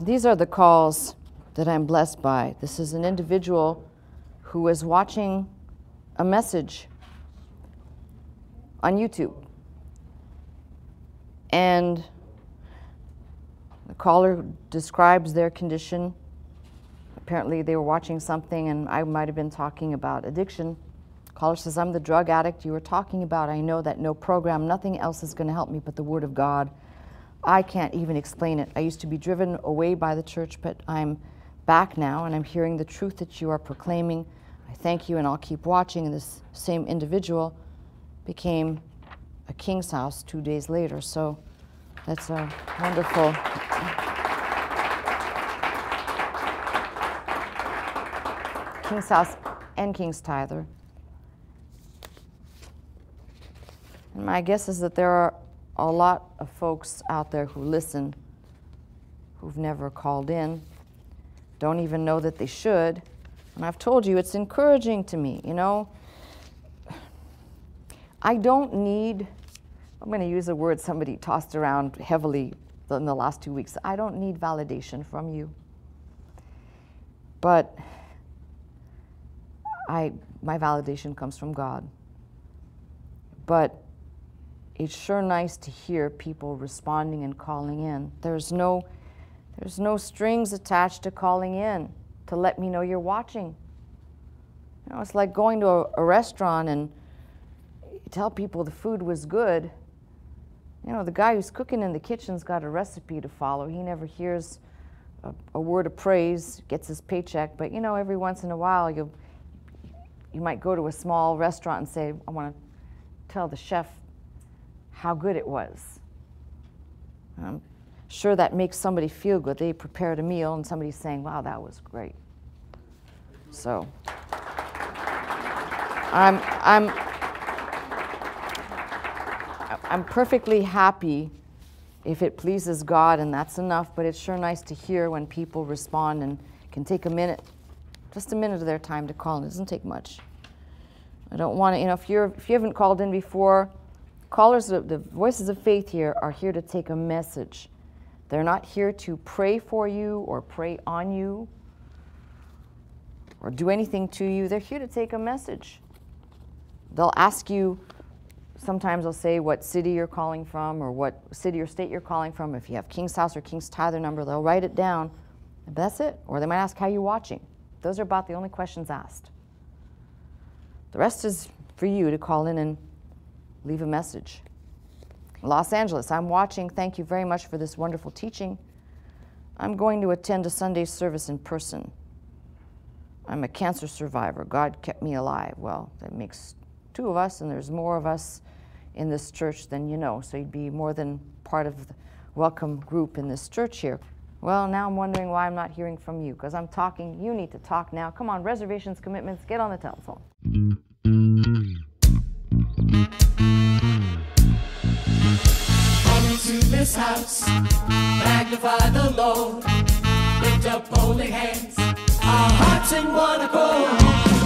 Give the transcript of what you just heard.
These are the calls that I'm blessed by. This is an individual who was watching a message on YouTube. And the caller describes their condition. Apparently they were watching something, and I might have been talking about addiction. The caller says, I'm the drug addict you were talking about. I know that no program, nothing else is going to help me but the Word of God. I can't even explain it. I used to be driven away by the church, but I'm back now, and I'm hearing the truth that you are proclaiming. I thank you, and I'll keep watching. And this same individual became a King's House 2 days later. So that's a wonderful. King's House and King's Tither. And my guess is that there are a lot of folks out there who listen, who've never called in, don't even know that they should. And I've told you, it's encouraging to me, you know. I don't need, I'm going to use a word somebody tossed around heavily in the last 2 weeks. I don't need validation from you. But my validation comes from God. But it's sure nice to hear people responding and calling in. There's no strings attached to calling in to let me know you're watching. You know, it's like going to a restaurant and you tell people the food was good. You know, the guy who's cooking in the kitchen's got a recipe to follow. He never hears a word of praise, gets his paycheck, but you know, every once in a while you might go to a small restaurant and say, I want to tell the chef how good it was. I'm sure that makes somebody feel good. They prepared a meal and somebody's saying, wow, that was great. So I'm perfectly happy if it pleases God, and that's enough, but it's sure nice to hear when people respond and can take a minute, just a minute of their time to call. It doesn't take much. I don't want to, you know, if you haven't called in before, callers, the voices of faith here are here to take a message. They're not here to pray for you or pray on you or do anything to you. They're here to take a message. They'll ask you, sometimes they'll say what city you're calling from or what city or state you're calling from. If you have King's House or King's Tither number, they'll write it down. And that's it. Or they might ask how you're watching. Those are about the only questions asked. The rest is for you to call in and leave a message. Los Angeles, I'm watching. Thank you very much for this wonderful teaching. I'm going to attend a Sunday service in person. I'm a cancer survivor. God kept me alive. Well, that makes two of us, and there's more of us in this church than you know, so you'd be more than part of the welcome group in this church here. Well, now I'm wondering why I'm not hearing from you, because I'm talking. You need to talk now. Come on, reservations, commitments, get on the telephone. Come into this house, magnify the Lord, lift up holy hands, our hearts in one accord.